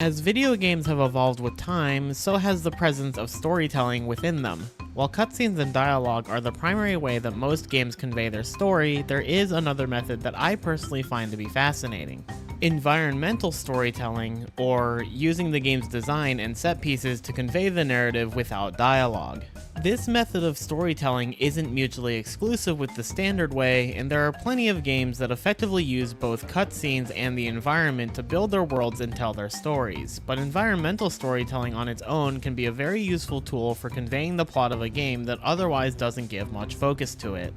As video games have evolved with time, so has the presence of storytelling within them. While cutscenes and dialogue are the primary way that most games convey their story, there is another method that I personally find to be fascinating. Environmental storytelling, or using the game's design and set pieces to convey the narrative without dialogue. This method of storytelling isn't mutually exclusive with the standard way, and there are plenty of games that effectively use both cutscenes and the environment to build their worlds and tell their stories. But environmental storytelling on its own can be a very useful tool for conveying the plot of a game that otherwise doesn't give much focus to it.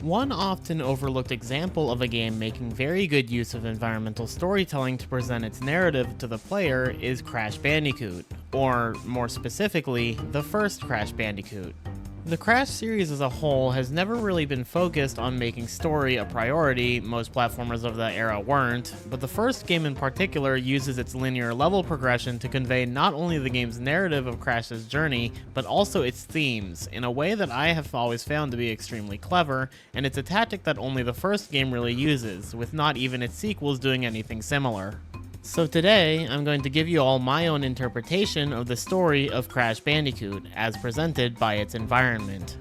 One often overlooked example of a game making very good use of environmental storytelling to present its narrative to the player is Crash Bandicoot, or more specifically, the first Crash Bandicoot. The Crash series as a whole has never really been focused on making story a priority. Most platformers of that era weren't, but the first game in particular uses its linear level progression to convey not only the game's narrative of Crash's journey, but also its themes, in a way that I have always found to be extremely clever, and it's a tactic that only the first game really uses, with not even its sequels doing anything similar. So today, I'm going to give you all my own interpretation of the story of Crash Bandicoot, as presented by its environment.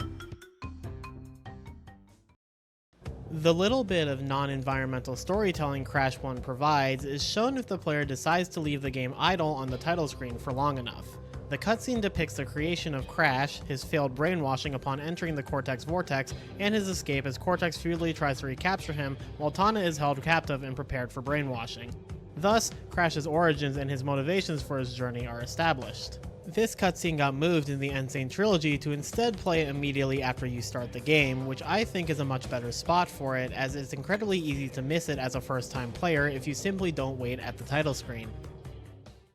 The little bit of non-environmental storytelling Crash 1 provides is shown if the player decides to leave the game idle on the title screen for long enough. The cutscene depicts the creation of Crash, his failed brainwashing upon entering the Cortex Vortex, and his escape as Cortex futilely tries to recapture him while Tawna is held captive and prepared for brainwashing. Thus, Crash's origins and his motivations for his journey are established. This cutscene got moved in the Insane Trilogy to instead play it immediately after you start the game, which I think is a much better spot for it, as it's incredibly easy to miss it as a first-time player if you simply don't wait at the title screen.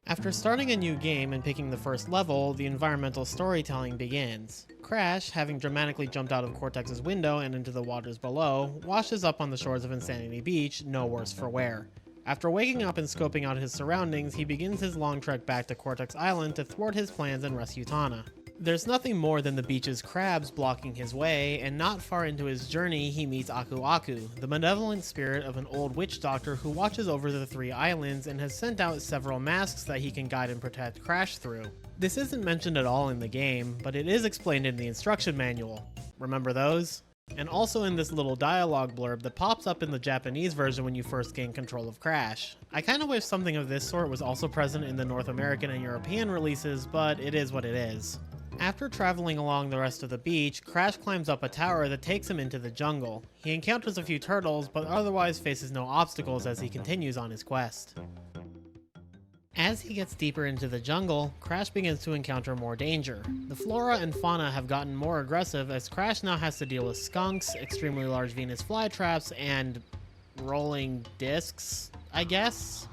After starting a new game and picking the first level, the environmental storytelling begins. Crash, having dramatically jumped out of Cortex's window and into the waters below, washes up on the shores of Insanity Beach, no worse for wear. After waking up and scoping out his surroundings, he begins his long trek back to Cortex Island to thwart his plans and rescue Tawna. There's nothing more than the beach's crabs blocking his way, and not far into his journey he meets Aku Aku, the malevolent spirit of an old witch doctor who watches over the three islands and has sent out several masks that he can guide and protect Crash through. This isn't mentioned at all in the game, but it is explained in the instruction manual. Remember those? And also in this little dialogue blurb that pops up in the Japanese version when you first gain control of Crash. I kinda wish something of this sort was also present in the North American and European releases, but it is what it is. After traveling along the rest of the beach, Crash climbs up a tower that takes him into the jungle. He encounters a few turtles, but otherwise faces no obstacles as he continues on his quest. As he gets deeper into the jungle, Crash begins to encounter more danger. The flora and fauna have gotten more aggressive as Crash now has to deal with skunks, extremely large Venus flytraps, and rolling discs, I guess?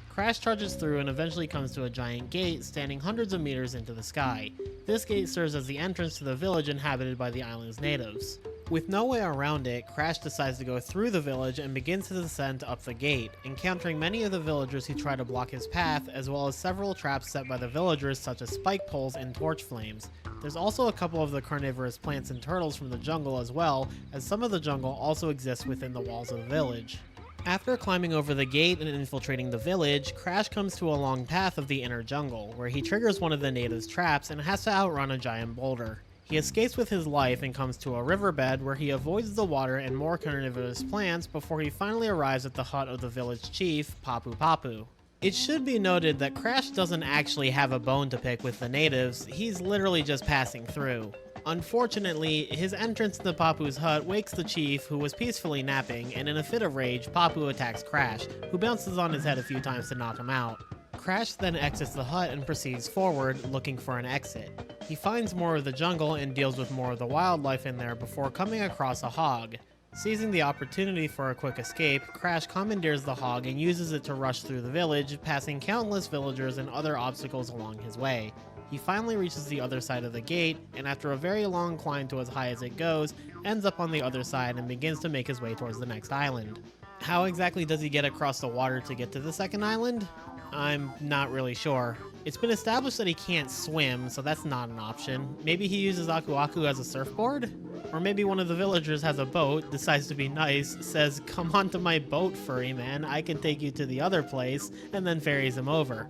Crash charges through and eventually comes to a giant gate standing hundreds of meters into the sky. This gate serves as the entrance to the village inhabited by the island's natives. With no way around it, Crash decides to go through the village and begins to descend up the gate, encountering many of the villagers who try to block his path, as well as several traps set by the villagers such as spike poles and torch flames. There's also a couple of the carnivorous plants and turtles from the jungle as well, as some of the jungle also exists within the walls of the village. After climbing over the gate and infiltrating the village, Crash comes to a long path of the inner jungle, where he triggers one of the natives' traps and has to outrun a giant boulder. He escapes with his life and comes to a riverbed where he avoids the water and more carnivorous plants before he finally arrives at the hut of the village chief, Papu Papu. It should be noted that Crash doesn't actually have a bone to pick with the natives, he's literally just passing through. Unfortunately, his entrance to Papu's hut wakes the chief, who was peacefully napping, and in a fit of rage, Papu attacks Crash, who bounces on his head a few times to knock him out. Crash then exits the hut and proceeds forward, looking for an exit. He finds more of the jungle and deals with more of the wildlife in there before coming across a hog. Seizing the opportunity for a quick escape, Crash commandeers the hog and uses it to rush through the village, passing countless villagers and other obstacles along his way. He finally reaches the other side of the gate, and after a very long climb to as high as it goes, ends up on the other side and begins to make his way towards the next island. How exactly does he get across the water to get to the second island? I'm not really sure. It's been established that he can't swim, so that's not an option. Maybe he uses Aku Aku as a surfboard? Or maybe one of the villagers has a boat, decides to be nice, says, "Come onto my boat, furry man, I can take you to the other place," and then ferries him over.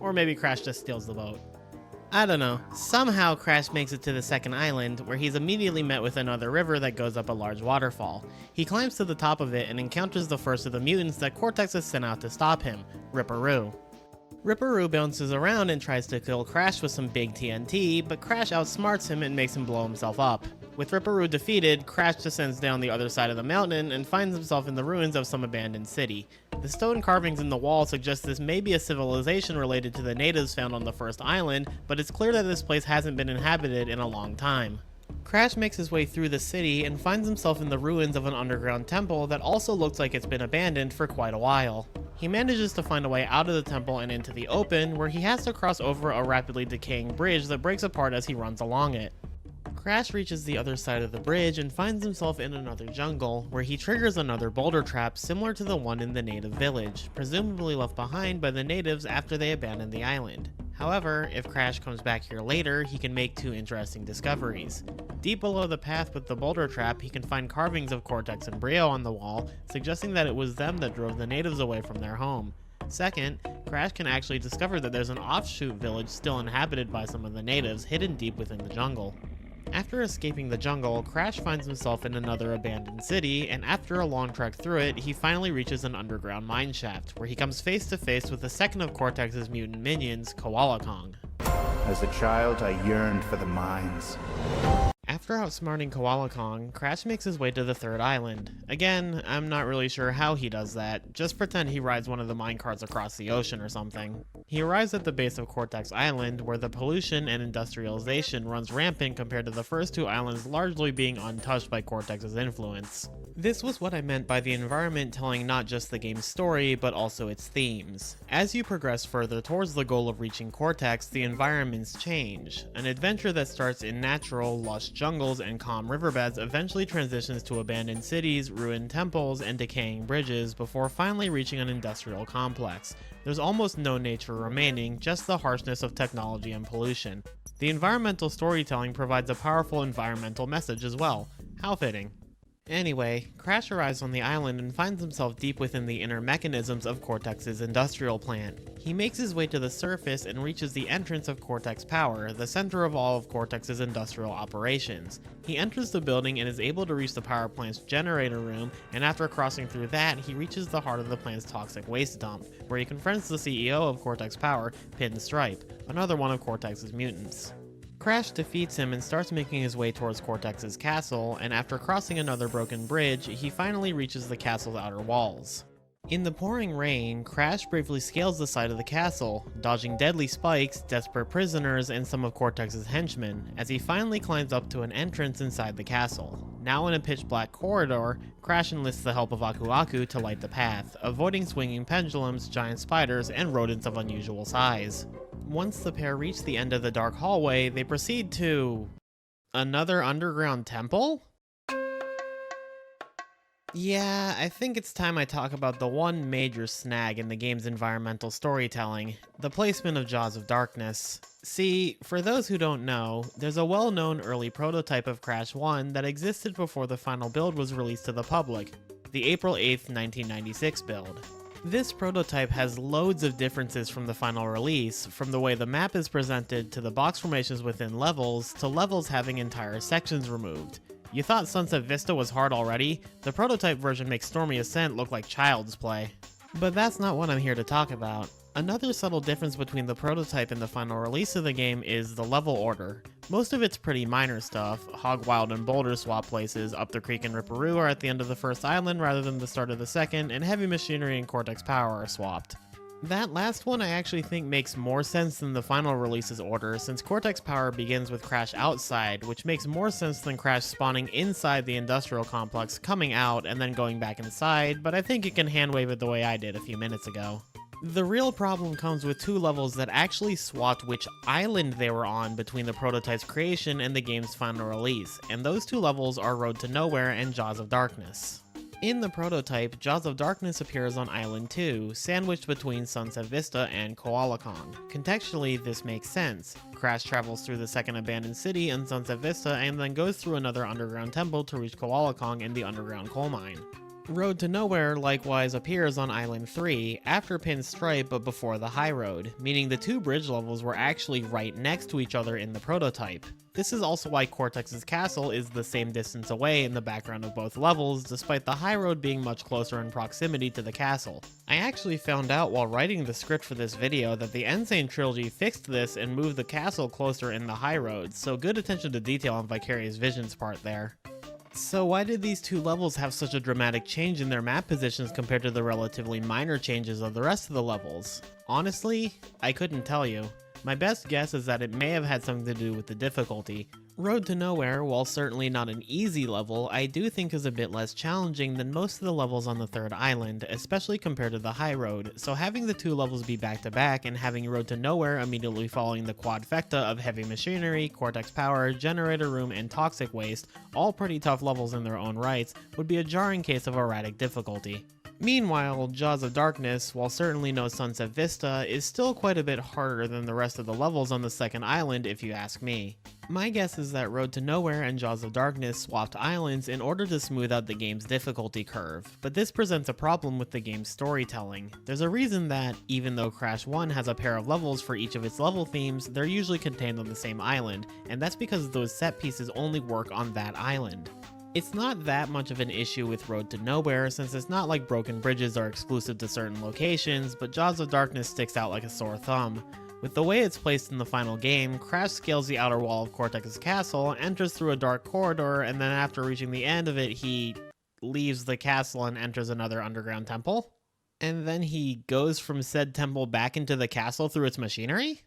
Or maybe Crash just steals the boat. I don't know. Somehow Crash makes it to the second island, where he's immediately met with another river that goes up a large waterfall. He climbs to the top of it and encounters the first of the mutants that Cortex has sent out to stop him, Ripperoo. Ripperoo bounces around and tries to kill Crash with some big TNT, but Crash outsmarts him and makes him blow himself up. With Ripperoo defeated, Crash descends down the other side of the mountain and finds himself in the ruins of some abandoned city. The stone carvings in the wall suggest this may be a civilization related to the natives found on the first island, but it's clear that this place hasn't been inhabited in a long time. Crash makes his way through the city and finds himself in the ruins of an underground temple that also looks like it's been abandoned for quite a while. He manages to find a way out of the temple and into the open, where he has to cross over a rapidly decaying bridge that breaks apart as he runs along it. Crash reaches the other side of the bridge and finds himself in another jungle, where he triggers another boulder trap similar to the one in the native village, presumably left behind by the natives after they abandoned the island. However, if Crash comes back here later, he can make two interesting discoveries. Deep below the path with the boulder trap, he can find carvings of Cortex and Brio on the wall, suggesting that it was them that drove the natives away from their home. Second, Crash can actually discover that there's an offshoot village still inhabited by some of the natives hidden deep within the jungle. After escaping the jungle, Crash finds himself in another abandoned city, and after a long trek through it, he finally reaches an underground mineshaft, where he comes face to face with the second of Cortex's mutant minions, Koala Kong. As a child, I yearned for the mines. After outsmarting Koala Kong, Crash makes his way to the third island. Again, I'm not really sure how he does that. Just pretend he rides one of the minecarts across the ocean or something. He arrives at the base of Cortex Island, where the pollution and industrialization runs rampant compared to the first two islands largely being untouched by Cortex's influence. This was what I meant by the environment telling not just the game's story, but also its themes. As you progress further towards the goal of reaching Cortex, the environments change. An adventure that starts in natural, lush jungles and calm riverbeds eventually transitions to abandoned cities, ruined temples, and decaying bridges before finally reaching an industrial complex. There's almost no nature remaining, just the harshness of technology and pollution. The environmental storytelling provides a powerful environmental message as well. How fitting. Anyway, Crash arrives on the island and finds himself deep within the inner mechanisms of Cortex's industrial plant. He makes his way to the surface and reaches the entrance of Cortex Power, the center of all of Cortex's industrial operations. He enters the building and is able to reach the power plant's generator room, and after crossing through that, he reaches the heart of the plant's toxic waste dump, where he confronts the CEO of Cortex Power, Pinstripe, another one of Cortex's mutants. Crash defeats him and starts making his way towards Cortex's castle, and after crossing another broken bridge, he finally reaches the castle's outer walls. In the pouring rain, Crash bravely scales the side of the castle, dodging deadly spikes, desperate prisoners, and some of Cortex's henchmen, as he finally climbs up to an entrance inside the castle. Now in a pitch-black corridor, Crash enlists the help of Aku Aku to light the path, avoiding swinging pendulums, giant spiders, and rodents of unusual size. Once the pair reach the end of the dark hallway, they proceed to... another underground temple? Yeah, I think it's time I talk about the one major snag in the game's environmental storytelling, the placement of Jaws of Darkness. See, for those who don't know, there's a well-known early prototype of Crash 1 that existed before the final build was released to the public, the April 8th, 1996 build. This prototype has loads of differences from the final release, from the way the map is presented to the box formations within levels, to levels having entire sections removed. You thought Sunset Vista was hard already? The prototype version makes Stormy Ascent look like child's play. But that's not what I'm here to talk about. Another subtle difference between the prototype and the final release of the game is the level order. Most of it's pretty minor stuff. Hog Wild and Boulder swap places, Up the Creek and Ripperoo are at the end of the first island rather than the start of the second, and Heavy Machinery and Cortex Power are swapped. That last one I actually think makes more sense than the final release's order, since Cortex Power begins with Crash outside, which makes more sense than Crash spawning inside the industrial complex, coming out, and then going back inside, but I think you can handwave it the way I did a few minutes ago. The real problem comes with two levels that actually swapped which island they were on between the prototype's creation and the game's final release, and those two levels are Road to Nowhere and Jaws of Darkness. In the prototype, Jaws of Darkness appears on Island 2, sandwiched between Sunset Vista and Koala Kong. Contextually, this makes sense. Crash travels through the second abandoned city in Sunset Vista and then goes through another underground temple to reach Koala Kong in the underground coal mine. Road to Nowhere likewise appears on Island 3 after Pinstripe but before the High Road, meaning the two bridge levels were actually right next to each other in the prototype. This is also why Cortex's castle is the same distance away in the background of both levels, despite the High Road being much closer in proximity to the castle. I actually found out while writing the script for this video that the Insane Trilogy fixed this and moved the castle closer in the High Road, so good attention to detail on Vicarious Vision's part there. So why did these two levels have such a dramatic change in their map positions compared to the relatively minor changes of the rest of the levels? Honestly, I couldn't tell you. My best guess is that it may have had something to do with the difficulty. Road to Nowhere, while certainly not an easy level, I do think is a bit less challenging than most of the levels on the third island, especially compared to the High Road, so having the two levels be back to back and having Road to Nowhere immediately following the quadfecta of Heavy Machinery, Cortex Power, Generator Room, and Toxic Waste, all pretty tough levels in their own rights, would be a jarring case of erratic difficulty. Meanwhile, Jaws of Darkness, while certainly no Sunset Vista, is still quite a bit harder than the rest of the levels on the second island if you ask me. My guess is that Road to Nowhere and Jaws of Darkness swapped islands in order to smooth out the game's difficulty curve, but this presents a problem with the game's storytelling. There's a reason that, even though Crash 1 has a pair of levels for each of its level themes, they're usually contained on the same island, and that's because those set pieces only work on that island. It's not that much of an issue with Road to Nowhere, since it's not like broken bridges are exclusive to certain locations, but Jaws of Darkness sticks out like a sore thumb. With the way it's placed in the final game, Crash scales the outer wall of Cortex's castle, enters through a dark corridor, and then after reaching the end of it, he leaves the castle and enters another underground temple. And then he goes from said temple back into the castle through its machinery?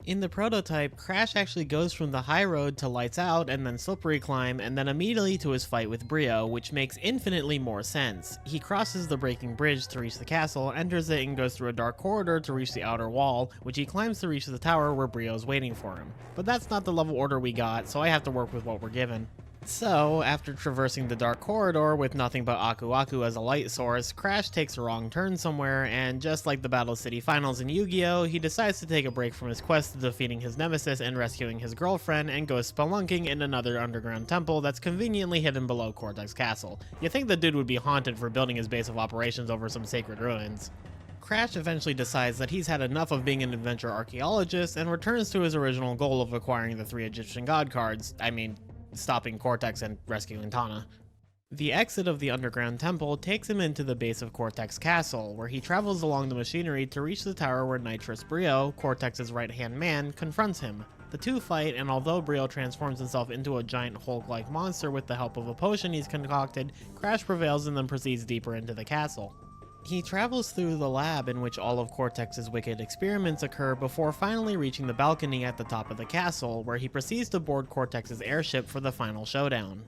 In the prototype, Crash actually goes from the High Road to Lights Out and then Slippery Climb and then immediately to his fight with Brio, which makes infinitely more sense. He crosses the breaking bridge to reach the castle, enters it and goes through a dark corridor to reach the outer wall, which he climbs to reach the tower where Brio's waiting for him. But that's not the level order we got, so I have to work with what we're given. So, after traversing the dark corridor with nothing but Aku Aku as a light source, Crash takes a wrong turn somewhere, and just like the Battle City Finals in Yu-Gi-Oh!, he decides to take a break from his quest of defeating his nemesis and rescuing his girlfriend, and goes spelunking in another underground temple that's conveniently hidden below Cortex Castle. You think the dude would be haunted for building his base of operations over some sacred ruins. Crash eventually decides that he's had enough of being an adventure archaeologist and returns to his original goal of acquiring the 3 Egyptian god cards. Stopping Cortex and rescuing Tana. The exit of the underground temple takes him into the base of Cortex Castle, where he travels along the machinery to reach the tower where Nitrous Brio, Cortex's right-hand man, confronts him. The two fight, and although Brio transforms himself into a giant Hulk-like monster with the help of a potion he's concocted, Crash prevails and then proceeds deeper into the castle. He travels through the lab in which all of Cortex's wicked experiments occur before finally reaching the balcony at the top of the castle, where he proceeds to board Cortex's airship for the final showdown.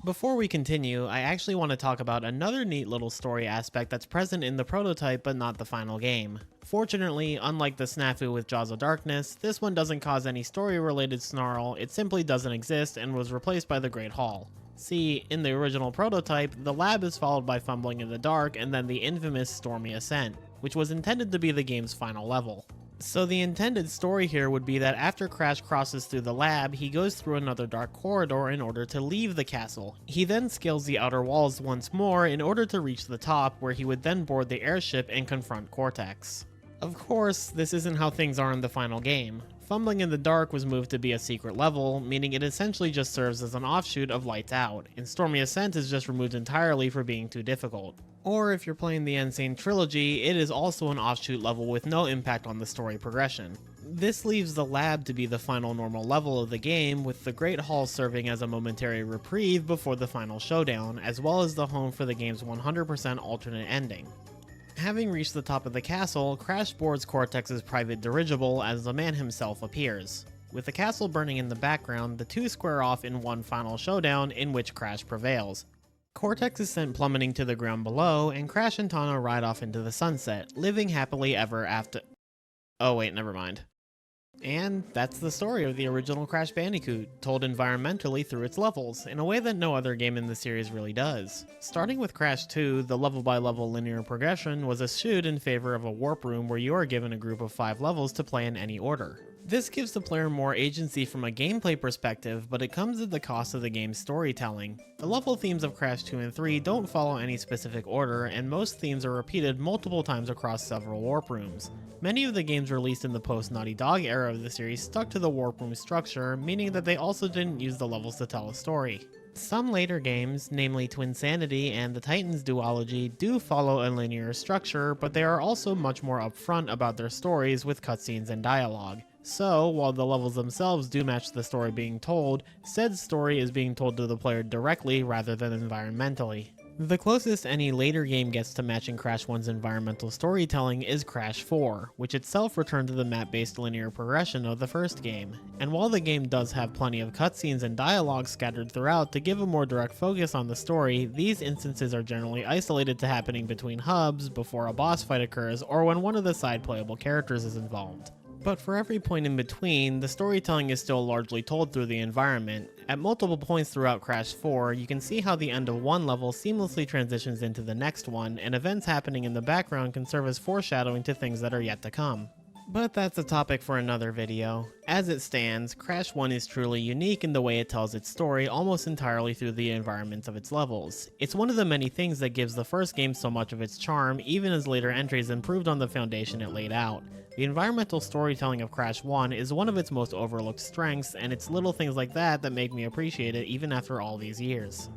Before we continue, I actually want to talk about another neat little story aspect that's present in the prototype but not the final game. Fortunately, unlike the snafu with Jaws of Darkness, this one doesn't cause any story-related snarl, it simply doesn't exist and was replaced by the Great Hall. See, in the original prototype, the lab is followed by Fumbling in the Dark and then the infamous Stormy Ascent, which was intended to be the game's final level. So the intended story here would be that after Crash crosses through the lab, he goes through another dark corridor in order to leave the castle. He then scales the outer walls once more in order to reach the top, where he would then board the airship and confront Cortex. Of course, this isn't how things are in the final game. Fumbling in the Dark was moved to be a secret level, meaning it essentially just serves as an offshoot of Lights Out, and Stormy Ascent is just removed entirely for being too difficult. Or if you're playing the Insane Trilogy, it is also an offshoot level with no impact on the story progression. This leaves the lab to be the final normal level of the game, with the Great Hall serving as a momentary reprieve before the final showdown, as well as the home for the game's 100% alternate ending. Having reached the top of the castle, Crash boards Cortex's private dirigible as the man himself appears. With the castle burning in the background, the two square off in one final showdown in which Crash prevails. Cortex is sent plummeting to the ground below, and Crash and Tana ride off into the sunset, living happily ever after. Oh wait, never mind. And that's the story of the original Crash Bandicoot, told environmentally through its levels, in a way that no other game in the series really does. Starting with Crash 2, the level-by-level linear progression was eschewed in favor of a warp room where you are given a group of 5 levels to play in any order. This gives the player more agency from a gameplay perspective, but it comes at the cost of the game's storytelling. The level themes of Crash 2 and 3 don't follow any specific order, and most themes are repeated multiple times across several warp rooms. Many of the games released in the post-Naughty Dog era of the series stuck to the warp room structure, meaning that they also didn't use the levels to tell a story. Some later games, namely Twinsanity and the Titans duology, do follow a linear structure, but they are also much more upfront about their stories with cutscenes and dialogue. So, while the levels themselves do match the story being told, said story is being told to the player directly rather than environmentally. The closest any later game gets to matching Crash 1's environmental storytelling is Crash 4, which itself returned to the map-based linear progression of the first game. And while the game does have plenty of cutscenes and dialogue scattered throughout to give a more direct focus on the story, these instances are generally isolated to happening between hubs, before a boss fight occurs, or when one of the side playable characters is involved. But for every point in between, the storytelling is still largely told through the environment. At multiple points throughout Crash 4, you can see how the end of one level seamlessly transitions into the next one, and events happening in the background can serve as foreshadowing to things that are yet to come. But that's a topic for another video. As it stands, Crash 1 is truly unique in the way it tells its story almost entirely through the environments of its levels. It's one of the many things that gives the first game so much of its charm, even as later entries improved on the foundation it laid out. The environmental storytelling of Crash 1 is one of its most overlooked strengths, and it's little things like that that make me appreciate it even after all these years.